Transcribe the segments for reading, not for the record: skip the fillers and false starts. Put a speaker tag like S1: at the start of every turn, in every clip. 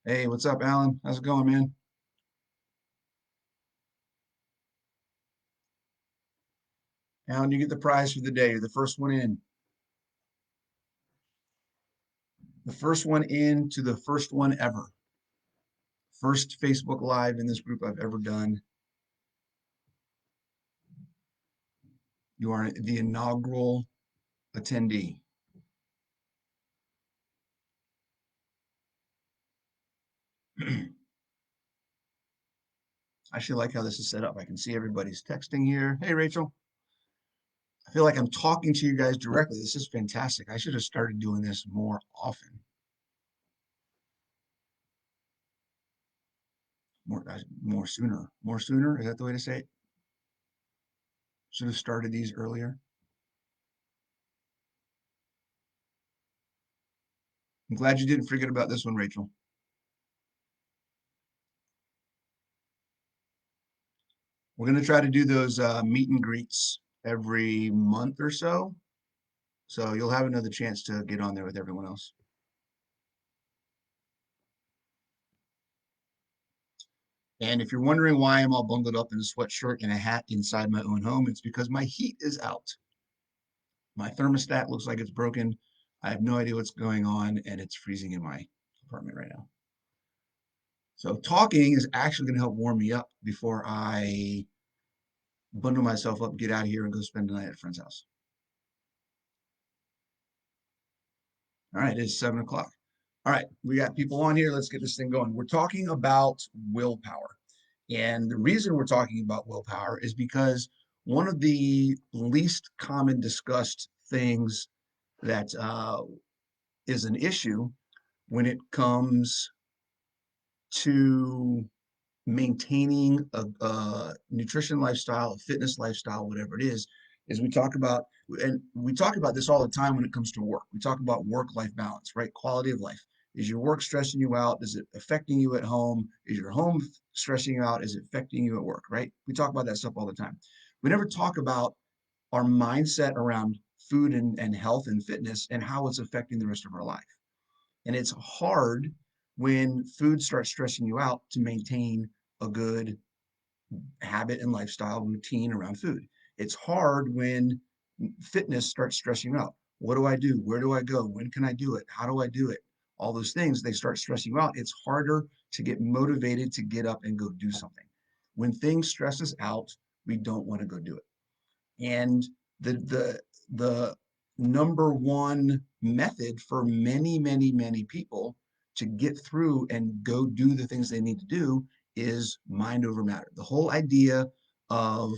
S1: Hey, what's up, Alan? How's it going, man? Alan, you get the prize for the day. You're the first one in. The first one in to the first one ever. First Facebook Live in this group I've ever done. You are the inaugural attendee. I actually like how this is set up. I can see everybody's texting here. Hey, Rachel. I feel like I'm talking to you guys directly. This is fantastic. I should have started doing this more often. More sooner. More sooner? Is that the way to say it? Should have started these earlier. I'm glad you didn't forget about this one, Rachel. We're going to try to do those meet and greets every month or so. So you'll have another chance to get on there with everyone else. And if you're wondering why I'm all bundled up in a sweatshirt and a hat inside my own home, it's because my heat is out. My thermostat looks like it's broken. I have no idea what's going on, and it's freezing in my apartment right now. So talking is actually going to help warm me up before I bundle myself up, get out of here, and go spend the night at a friend's house. All right, it's 7 o'clock. All right, we got people on here. Let's get this thing going. We're talking about willpower. And the reason we're talking about willpower is because one of the least common discussed things that is an issue when it comes to maintaining a nutrition lifestyle, a fitness lifestyle, whatever it is we talk about, and we talk about this all the time when it comes to work. We talk about work-life balance, right? Quality of life. Is your work stressing you out? Is it affecting you at home? Is your home stressing you out? Is it affecting you at work, right? We talk about that stuff all the time. We never talk about our mindset around food and health and fitness and how it's affecting the rest of our life. And it's hard when food starts stressing you out to maintain a good habit and lifestyle routine around food. It's hard when fitness starts stressing you out. What do I do? Where do I go? When can I do it? How do I do it? All those things, they start stressing you out. It's harder to get motivated to get up and go do something. When things stress us out, we don't want to go do it. And the number one method for many people to get through and go do the things they need to do is mind over matter. The whole idea of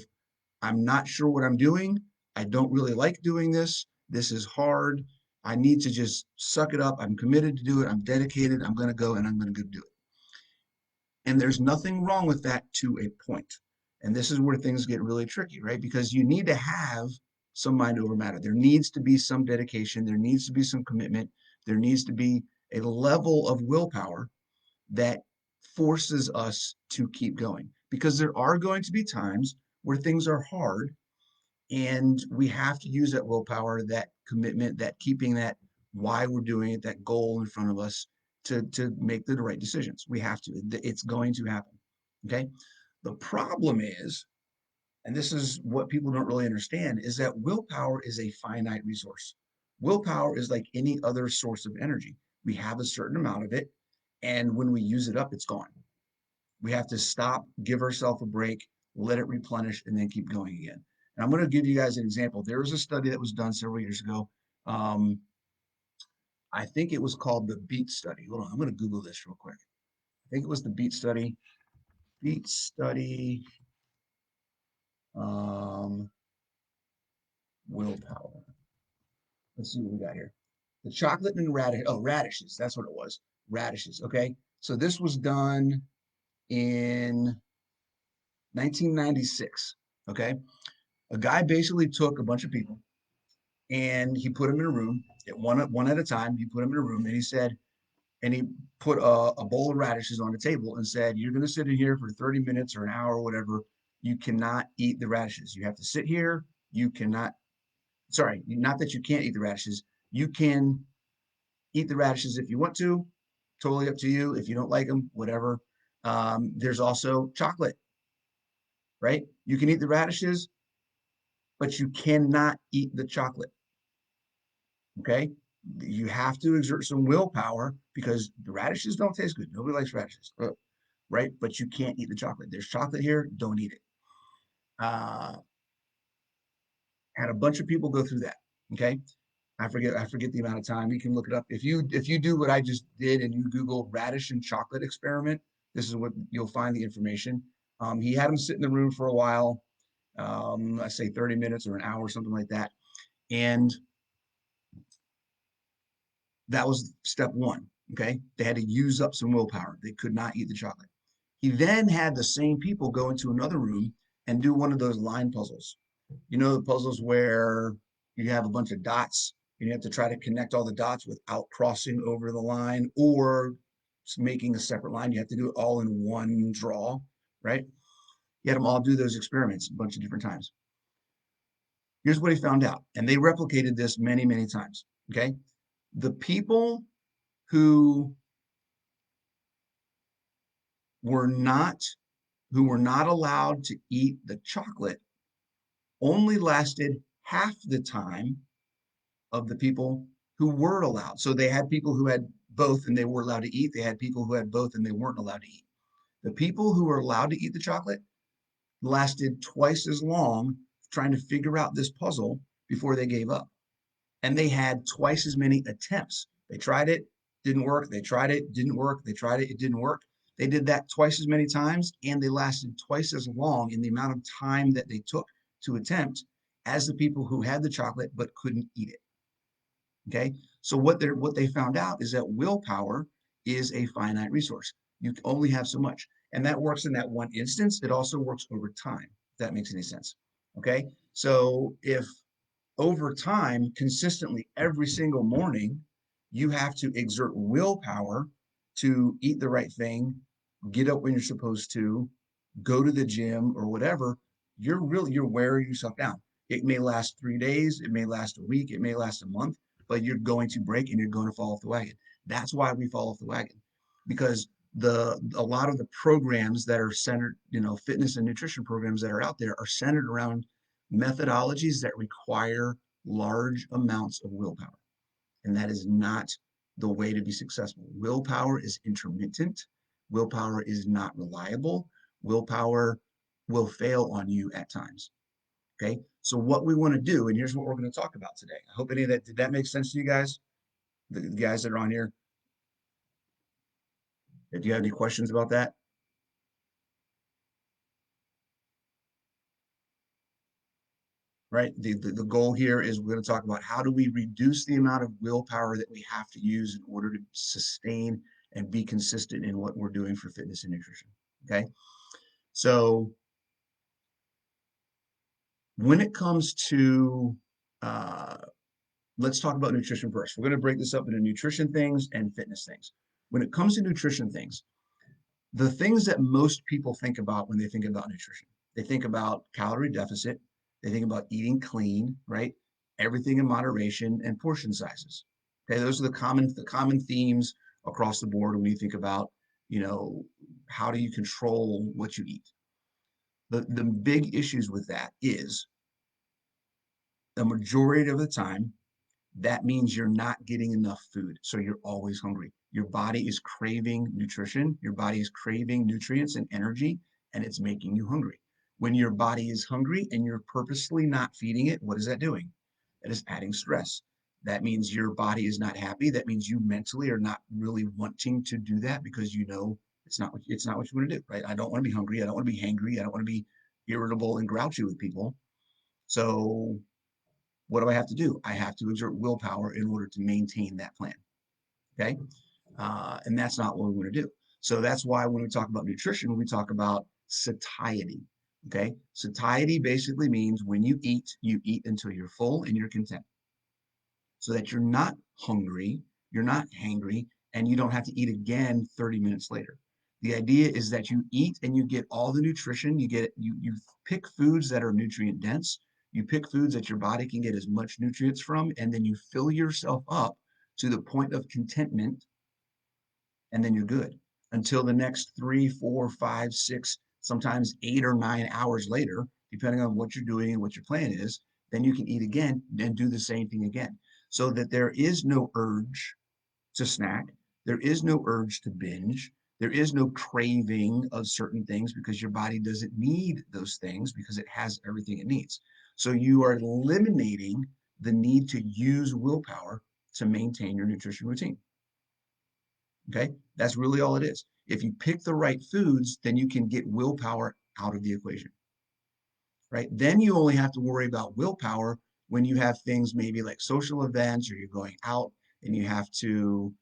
S1: I'm not sure what I'm doing. I don't really like doing this. This is hard. I need to just suck it up. I'm committed to do it. I'm dedicated. I'm going to go and I'm going to go do it. And there's nothing wrong with that to a point. And this is where things get really tricky, right? Because you need to have some mind over matter. There needs to be some dedication. There needs to be some commitment. There needs to be a level of willpower that forces us to keep going. Because there are going to be times where things are hard and we have to use that willpower, that commitment, that keeping that why we're doing it, that goal in front of us to make the right decisions. We have to. It's going to happen. Okay. The problem is, and this is what people don't really understand, is that willpower is a finite resource. Willpower is like any other source of energy. We have a certain amount of it, and when we use it up, it's gone. We have to stop, give ourselves a break, let it replenish, and then keep going again. And I'm going to give you guys an example. There was a study that was done several years ago. Um, I think it was called the BEAT study. Hold on, I'm going to Google this real quick. I think it was the BEAT study. BEAT study, um, willpower. Let's see what we got here. The chocolate and radish. Oh, radishes. That's what it was. Radishes. Okay. So this was done in 1996. Okay. A guy basically took a bunch of people and he put them in a room, one at a time. He put them in a room, and he said, and he put a bowl of radishes on the table and said, "You're going to sit in here for 30 minutes or an hour or whatever. You cannot eat the radishes. You have to sit here. You cannot. Sorry, not that you can't eat the radishes. You can eat the radishes if you want to, Totally up to you. If you don't like them, whatever. There's also chocolate, right? You can eat the radishes, but you cannot eat the chocolate. Okay. You have to exert some willpower because the radishes don't taste good. Nobody likes radishes, right? But you can't eat the chocolate. There's chocolate here. Don't eat it. Uh, had a bunch of people go through that. Okay. I forget the amount of time. You can look it up. If you do what I just did and you Google radish and chocolate experiment, this is what you'll find the information. He had him sit in the room for a while, I say 30 minutes or an hour, something like that. And that was step one. Okay. They had to use up some willpower. They could not eat the chocolate. He then had the same people go into another room and do one of those line puzzles. You know, the puzzles where you have a bunch of dots and you have to try to connect all the dots without crossing over the line or making a separate line. You have to do it all in one draw, right? You had them all do those experiments a bunch of different times. Here's what he found out, and they replicated this many, many times. Okay. The people who were not who were not allowed to eat the chocolate only lasted half the time of the people who were allowed. So they had people who had both and they were allowed to eat. They had people who had both and they weren't allowed to eat. The people who were allowed to eat the chocolate lasted twice as long trying to figure out this puzzle before they gave up. And they had twice as many attempts. They tried it, didn't work. They tried it, didn't work. They tried it, it didn't work. They did that twice as many times and they lasted twice as long in the amount of time that they took to attempt as the people who had the chocolate but couldn't eat it. Okay. So what they found out is that willpower is a finite resource. You only have so much. And that works in that one instance. It also works over time, if that makes any sense. Okay. So if over time, consistently every single morning, you have to exert willpower to eat the right thing, get up when you're supposed to, go to the gym or whatever, you're wearing yourself down. It may last 3 days, it may last a week, it may last a month, but you're going to break and you're going to fall off the wagon. That's why we fall off the wagon. Because a lot of the programs that are centered, fitness and nutrition programs that are out there are centered around methodologies that require large amounts of willpower. And that is not the way to be successful. Willpower is intermittent. Willpower is not reliable. Willpower will fail on you at times. Okay. So what we want to do, and here's what we're going to talk about today. I hope any of that, did that make sense to you guys? The guys that are on here, do you have any questions about that? Right. The goal here is we're going to talk about how do we reduce the amount of willpower that we have to use in order to sustain and be consistent in what we're doing for fitness and nutrition. Okay. So when it comes to, uh, let's talk about nutrition first. We're going to break this up into nutrition things and fitness things. When it comes to nutrition things, the things that most people think about when they think about nutrition, they think about calorie deficit, they think about eating clean, right? Everything in moderation and portion sizes. Okay, those are the common themes across the board when you think about, you know, how do you control what you eat? The big issues with that is the majority of the time that means you're not getting enough food. So you're always hungry. Your body is craving nutrition, your body is craving nutrients and energy, and it's making you hungry. When your body is hungry and you're purposely not feeding it, what is that doing? That is adding stress. That means your body is not happy. That means you mentally are not really wanting to do that because you know it's not what you want to do, right? I don't want to be hungry. I don't want to be hangry. I don't want to be irritable and grouchy with people. So what do I have to do? I have to exert willpower in order to maintain that plan. Okay. And that's not what we want to do. So that's why when we talk about nutrition, we talk about satiety. Okay. Satiety basically means when you eat until you're full and you're content so that you're not hungry, you're not hangry, and you don't have to eat again 30 minutes later. The idea is that you eat and you get all the nutrition, you pick foods that are nutrient dense, you pick foods that your body can get as much nutrients from, and then you fill yourself up to the point of contentment and then you're good until the next 3, 4, 5, 6, sometimes 8 or 9 hours later, depending on what you're doing and what your plan is. Then you can eat again and do the same thing again, so that there is no urge to snack. There is no urge to binge. There is no craving of certain things because your body doesn't need those things because it has everything it needs. So you are eliminating the need to use willpower to maintain your nutrition routine. Okay. That's really all it is. If you pick the right foods, then you can get willpower out of the equation, right? Then you only have to worry about willpower when you have things maybe like social events or you're going out and you have to,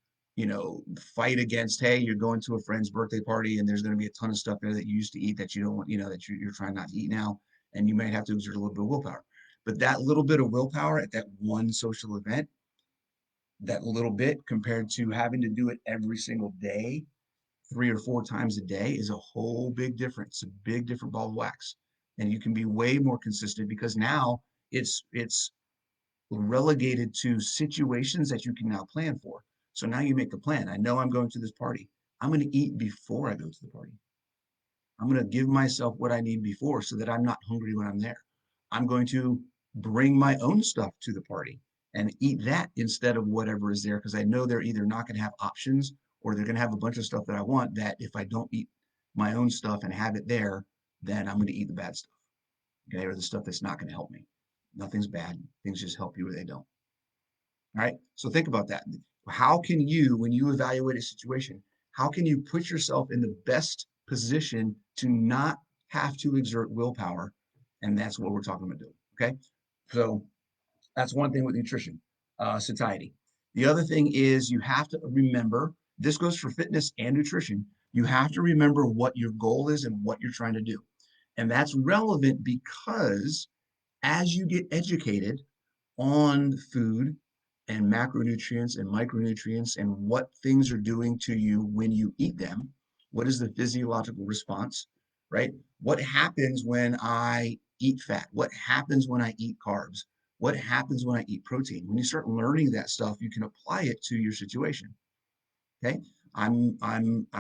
S1: fight against, hey, you're going to a friend's birthday party and there's going to be a ton of stuff there that you used to eat that you don't want, that you're trying not to eat now. And you might have to exert a little bit of willpower. But that little bit of willpower at that one social event, that little bit compared to having to do it every single day 3 or 4 times a day is a whole big difference, a big different ball of wax. And you can be way more consistent because now it's relegated to situations that you can now plan for. So now you make a plan. I know I'm going to this party. I'm going to eat before I go to the party. I'm going to give myself what I need before so that I'm not hungry when I'm there. I'm going to bring my own stuff to the party and eat that instead of whatever is there because I know they're either not going to have options or they're going to have a bunch of stuff that I want that if I don't eat my own stuff and have it there, then I'm going to eat the bad stuff, okay, or the stuff that's not going to help me. Nothing's bad. Things just help you or they don't. All right. So think about that. How can you, when you evaluate a situation, how can you put yourself in the best position to not have to exert willpower? And that's what we're talking about doing. Okay. So that's one thing with nutrition, satiety. The other thing is you have to remember this goes for fitness and nutrition. You have to remember what your goal is and what you're trying to do. And that's relevant because as you get educated on food and macronutrients and micronutrients and what things are doing to you when you eat them. What is the physiological response, right? What happens when I eat fat? What happens when I eat carbs? What happens when I eat protein? When you start learning that stuff, you can apply it to your situation. Okay. I'm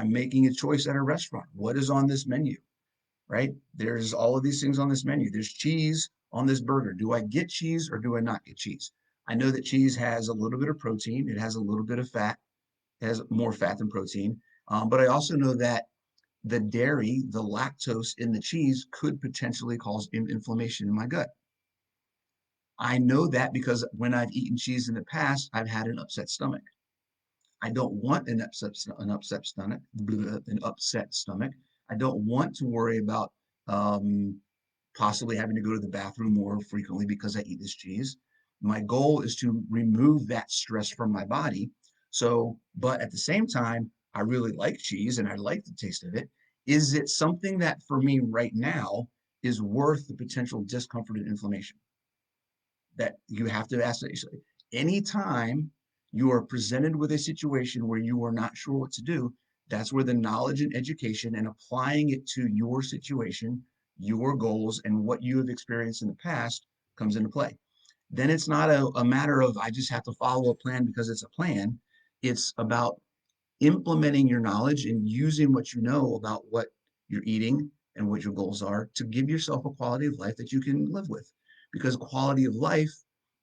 S1: making a choice at a restaurant. What is on this menu? Right? There's all of these things on this menu. There's cheese on this burger. Do I get cheese or do I not get cheese? I know that cheese has a little bit of protein. It has a little bit of fat. It has more fat than protein. But I also know that the dairy, the lactose in the cheese could potentially cause inflammation in my gut. I know that because when I've eaten cheese in the past, I've had an upset stomach. I don't want an upset stomach, an upset stomach. I don't want to worry about um, possibly having to go to the bathroom more frequently because I eat this cheese. My goal is to remove that stress from my body. So, but at the same time, I really like cheese and I like the taste of it. Is it something that for me right now is worth the potential discomfort and inflammation? That you have to ask yourself. Anytime you are presented with a situation where you are not sure what to do, that's where the knowledge and education and applying it to your situation, your goals, and what you have experienced in the past comes into play. Then it's not a matter of I just have to follow a plan because it's a plan. It's about implementing your knowledge and using what you know about what you're eating and what your goals are to give yourself a quality of life that you can live with. Because quality of life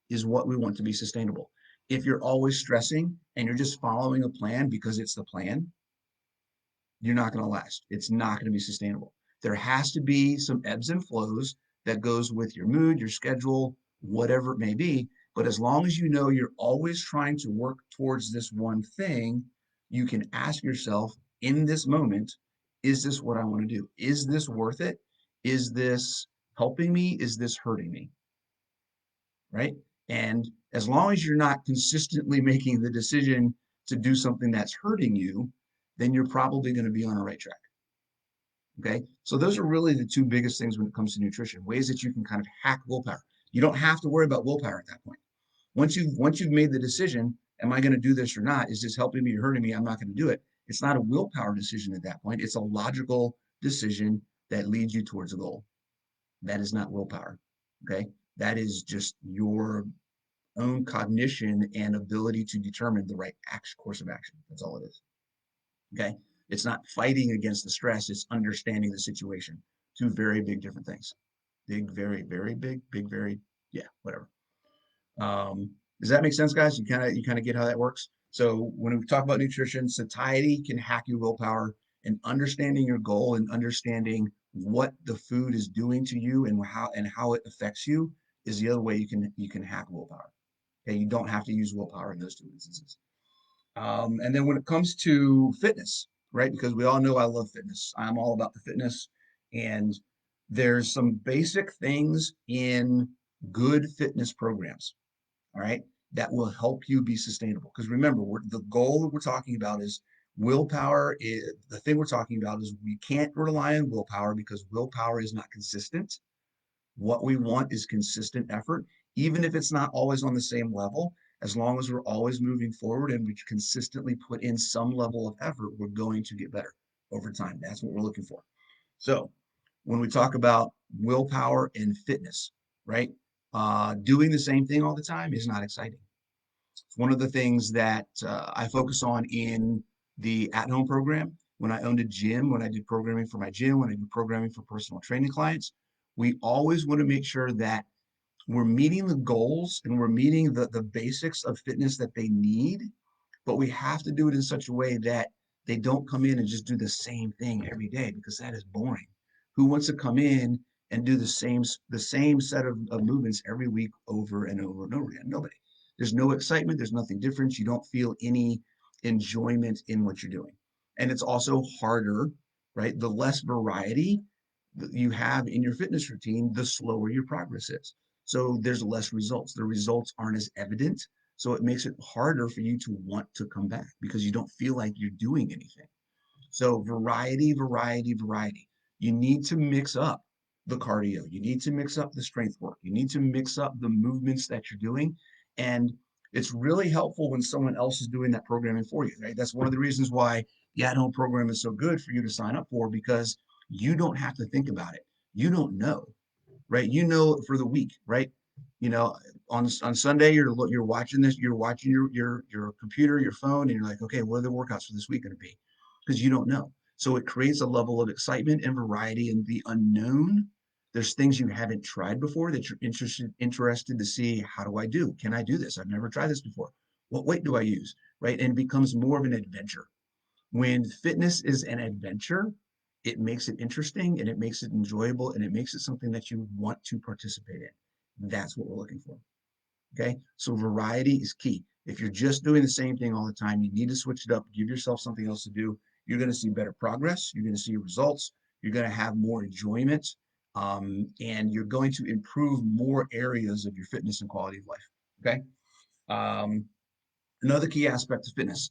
S1: is what we want to be sustainable. If you're always stressing and you're just following a plan because it's the plan, you're not going to last. It's not going to be sustainable. There has to be some ebbs and flows that goes with your mood, your schedule, whatever it may be. But as long as you know you're always trying to work towards this one thing, you can ask yourself in this moment, is this what I want to do? Is this worth it? Is this helping me? Is this hurting me? Right? And as long as you're not consistently making the decision to do something that's hurting you, then you're probably going to be on the right track. Okay. So those are really the two biggest things when it comes to nutrition, ways that you can kind of hack willpower. You don't have to worry about willpower at that point. Once you've made the decision, am I going to do this or not? Is this helping me or hurting me? I'm not going to do it. It's not a willpower decision at that point. It's a logical decision that leads you towards a goal. That is not willpower. Okay. That is just your own cognition and ability to determine the right action, course of action. That's all it is. Okay. It's not fighting against the stress, it's understanding the situation. Two very big different things. Big, very, very big, big, very, yeah, whatever. Does that make sense, guys? You kind of get how that works. So when we talk about nutrition, satiety can hack your willpower, and understanding your goal and understanding what the food is doing to you and how it affects you is the other way you can hack willpower. Okay, you don't have to use willpower in those two instances. And then when it comes to fitness, right? Because we all know I love fitness. I'm all about the fitness. And there's some basic things in good fitness programs, all right, that will help you be sustainable. Because remember, the goal that we're talking about is willpower. The thing we're talking about is we can't rely on willpower because willpower is not consistent. What we want is consistent effort, even if it's not always on the same level. As long as we're always moving forward and we consistently put in some level of effort, we're going to get better over time. That's what we're looking for. So, when we talk about willpower and fitness, right? Doing the same thing all the time is not exciting. It's one of the things that I focus on in the at-home program. When I owned a gym, when I did programming for my gym, when I do programming for personal training clients, we always want to make sure that we're meeting the goals and we're meeting the basics of fitness that they need, but we have to do it in such a way that they don't come in and just do the same thing every day because that is boring. Who wants to come in and do the same set of movements every week over and over and over again? Nobody. There's no excitement. There's nothing different. You don't feel any enjoyment in what you're doing. And it's also harder, right? The less variety that you have in your fitness routine, the slower your progress is. So there's less results. The results aren't as evident, so it makes it harder for you to want to come back because you don't feel like you're doing anything. So variety, variety, variety. You need to mix up the cardio. You need to mix up the strength work. You need to mix up the movements that you're doing. And it's really helpful when someone else is doing that programming for you, right? That's one of the reasons why the at-home program is so good for you to sign up for because you don't have to think about it. You don't know, right? You know for the week, right? You know, on Sunday you're watching this, you're watching your computer, your phone, and you're like, okay, what are the workouts for this week going to be? Because you don't know. So it creates a level of excitement and variety in the unknown. There's things you haven't tried before that you're interested to see. How do I do? Can I do this? I've never tried this before. What weight do I use? Right, and it becomes more of an adventure. When fitness is an adventure, it makes it interesting and it makes it enjoyable and it makes it something that you want to participate in. That's what we're looking for. Okay. So variety is key. If you're just doing the same thing all the time, you need to switch it up, give yourself something else to do. You're going to see better progress. You're going to see results. You're going to have more enjoyment. And you're going to improve more areas of your fitness and quality of life. Okay. Um, Another key aspect of fitness,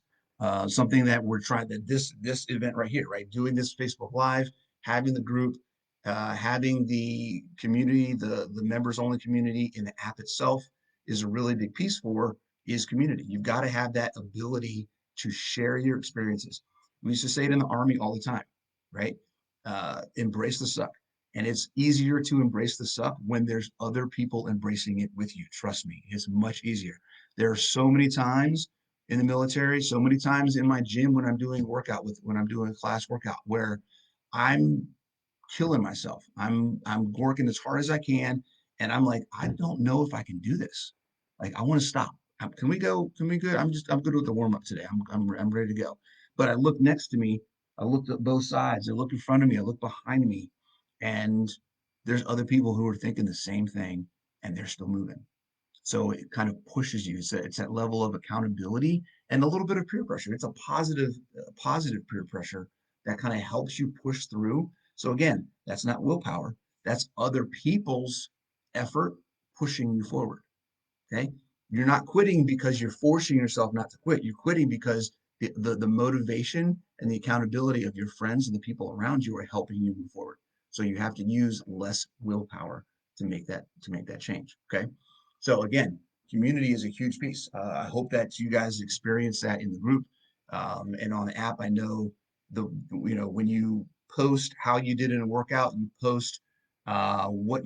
S1: something that we're trying that this event right here, right, doing this Facebook Live, having the group, having the community, the members only community in the app itself is a really big piece for is community. You've got to have that ability to share your experiences. We used to say it in the army all the time, right? Embrace the suck. And it's easier to embrace the suck when there's other people embracing it with you. Trust me, it's much easier. There are so many times in the military, so many times in my gym when I'm doing a class workout where I'm killing myself. I'm working as hard as I can, and I'm like, I don't know if I can do this. Like, I want to stop. Can we go? Can we go? I'm good with the warm up today. I'm ready to go. But I look next to me. I looked at both sides. I look in front of me. I look behind me, and there's other people who are thinking the same thing, and they're still moving. So it kind of pushes you. It's that level of accountability and a little bit of peer pressure. It's a positive peer pressure that kind of helps you push through. So again, that's not willpower. That's other people's effort pushing you forward. Okay. You're not quitting because you're forcing yourself not to quit. You're quitting because the motivation and the accountability of your friends and the people around you are helping you move forward. So you have to use less willpower to make that change. Okay. So again, community is a huge piece. I hope that you guys experience that in the group and on the app. I know when you post how you did in a workout, you post what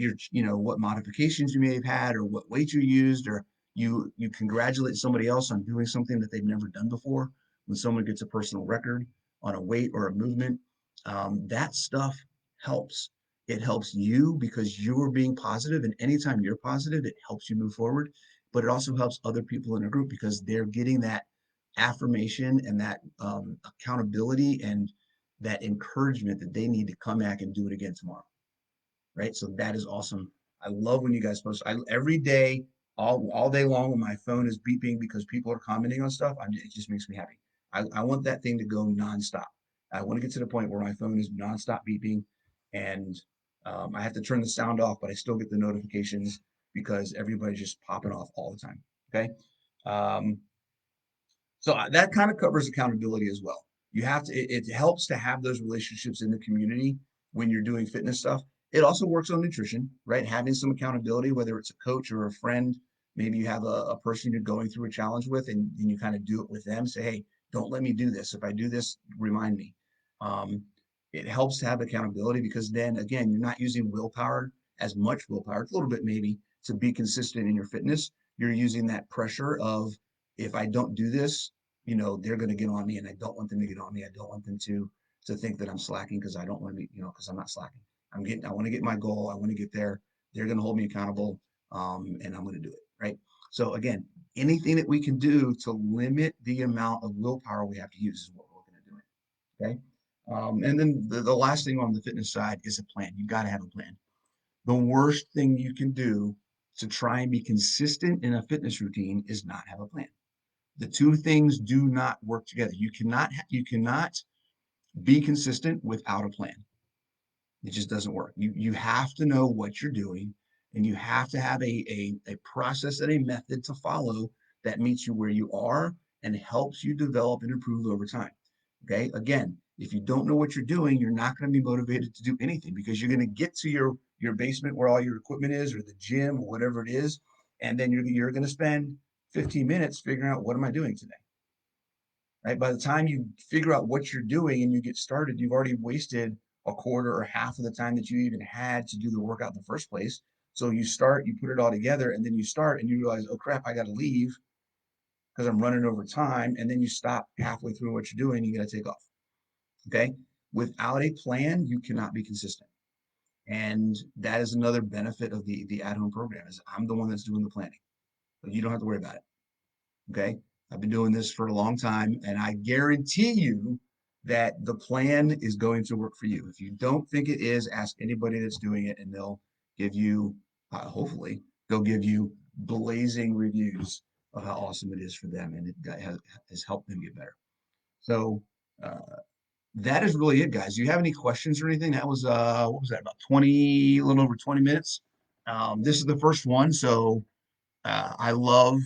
S1: modifications you may have had or what weight you used, or you congratulate somebody else on doing something that they've never done before when someone gets a personal record. on a weight or a movement, that stuff helps. It helps you because you're being positive, and anytime you're positive, it helps you move forward. But it also helps other people in a group because they're getting that affirmation and that accountability and that encouragement that they need to come back and do it again tomorrow, right? So that is awesome. I love when you guys post. Every day, all day long, when my phone is beeping because people are commenting on stuff, it just makes me happy. I want that thing to go nonstop. I want to get to the point where my phone is nonstop beeping, and I have to turn the sound off, but I still get the notifications because everybody's just popping off all the time. Okay. Um, so that kind of covers accountability as well. You have to, it helps to have those relationships in the community when you're doing fitness stuff. It also works on nutrition, right? Having some accountability, whether it's a coach or a friend, maybe you have a person you're going through a challenge with and you kind of do it with them. Say, hey, don't let me do this. If I do this, remind me. Um, it helps to have accountability because then again, you're not using willpower as much willpower, a little bit maybe, to be consistent in your fitness. You're using that pressure of if I don't do this, they're going to get on me and I don't want them to get on me. I don't want them to think that I'm slacking because I don't want to be, because I'm not slacking. I want to get my goal. I want to get there. They're going to hold me accountable. And I'm going to do it. Right. So again, anything that we can do to limit the amount of willpower we have to use is what we're going to do. Okay. And then the last thing on the fitness side is a plan. You got to have a plan. The worst thing you can do to try and be consistent in a fitness routine is not have a plan. The two things do not work together. You cannot be consistent without a plan. It just doesn't work. You have to know what you're doing, and you have to have a process and a method to follow that meets you where you are and helps you develop and improve over time. Okay. Again, if you don't know what you're doing, you're not going to be motivated to do anything because you're going to get to your basement where all your equipment is, or the gym, or whatever it is, and then you're going to spend 15 minutes figuring out what am I doing today, right? By the time you figure out what you're doing and you get started, you've already wasted a quarter or half of the time that you even had to do the workout in the first place. So you start, you put it all together, and then you start and you realize, oh crap, I got to leave because I'm running over time. And then you stop halfway through what you're doing, you got to take off. Okay. Without a plan, you cannot be consistent. And that is another benefit of the at-home program is I'm the one that's doing the planning, but you don't have to worry about it. Okay. I've been doing this for a long time, and I guarantee you that the plan is going to work for you. If you don't think it is, ask anybody that's doing it, and they'll give you, hopefully, they'll give you blazing reviews of how awesome it is for them, and has helped them get better. So, that is really it, guys. Do you have any questions or anything? That was, what was that, about 20, a little over 20 minutes. This is the first one, so I love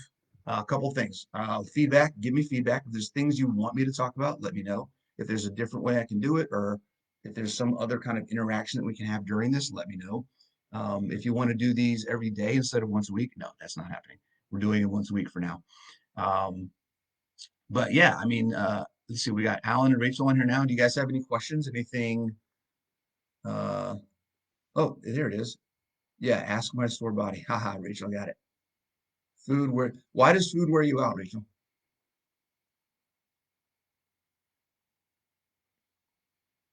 S1: a couple things. Feedback, give me feedback. If there's things you want me to talk about, let me know. If there's a different way I can do it, or if there's some other kind of interaction that we can have during this, let me know. If you want to do these every day instead of once a week, no, that's not happening. We're doing it once a week for now. Um, but yeah, I mean, let's see, we got Alan and Rachel on here now. Do you guys have any questions? Anything? Uh, oh, there it is. Yeah, ask my store body. Haha, Rachel got it. Why does food wear you out, Rachel?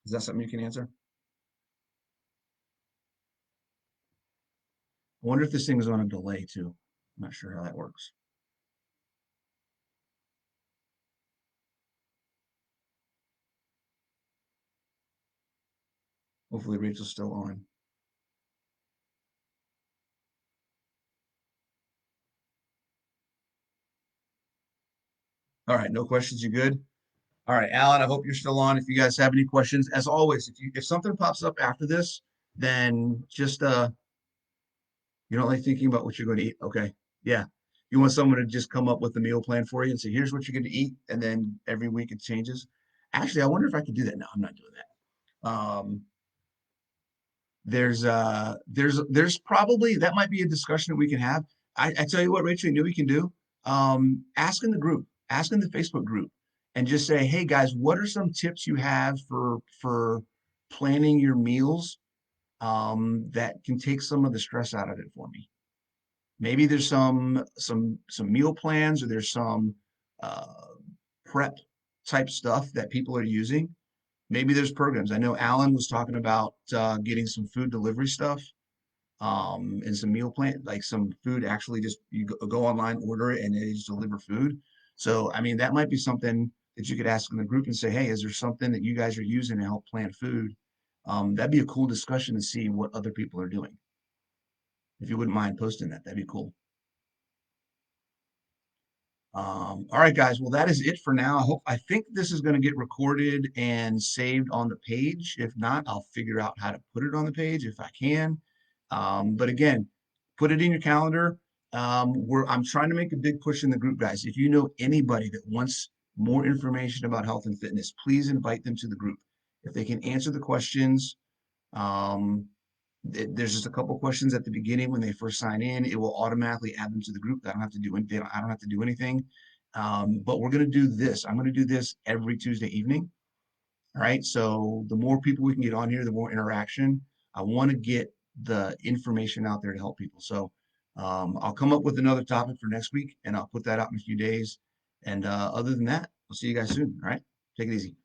S1: Is that something you can answer? I wonder if this thing is on a delay too. I'm not sure how that works. Hopefully Rachel's still on. All right, no questions. You good? All right, Alan, I hope you're still on. If you guys have any questions, as always, if something pops up after this, then just you don't like thinking about what you're going to eat. Okay. Yeah. You want someone to just come up with a meal plan for you and say, here's what you're going to eat, and then every week it changes. Actually, I wonder if I could do that. No, I'm not doing that. There's probably that might be a discussion that we can have. I tell you what, Rachel, you know what we can do? Ask in the group, ask in the Facebook group, and just say, hey guys, what are some tips you have for planning your meals that can take some of the stress out of it for me? Maybe there's some meal plans, or there's some uh, prep type stuff that people are using, maybe there's programs. I know Alan was talking about getting some food delivery stuff, and some meal plan, like some food actually just you go online, order it, and they just deliver food. So, I mean, that might be something that you could ask in the group and say, hey, is there something that you guys are using to help plan food? That'd be a cool discussion to see what other people are doing. If you wouldn't mind posting that, that'd be cool. All right, guys. Well, that is it for now. I think this is going to get recorded and saved on the page. If not, I'll figure out how to put it on the page if I can. But again, put it in your calendar. I'm trying to make a big push in the group, guys. If you know anybody that wants more information about health and fitness, please invite them to the group. If they can answer the questions, um, there's just a couple questions at the beginning when they first sign in. It will automatically add them to the group. I don't have to do anything. I don't have to do anything. But we're going to do this. I'm going to do this every Tuesday evening. All right. So the more people we can get on here, the more interaction. I want to get the information out there to help people. So I'll come up with another topic for next week and I'll put that out in a few days. And other than that, I'll see you guys soon. All right. Take it easy.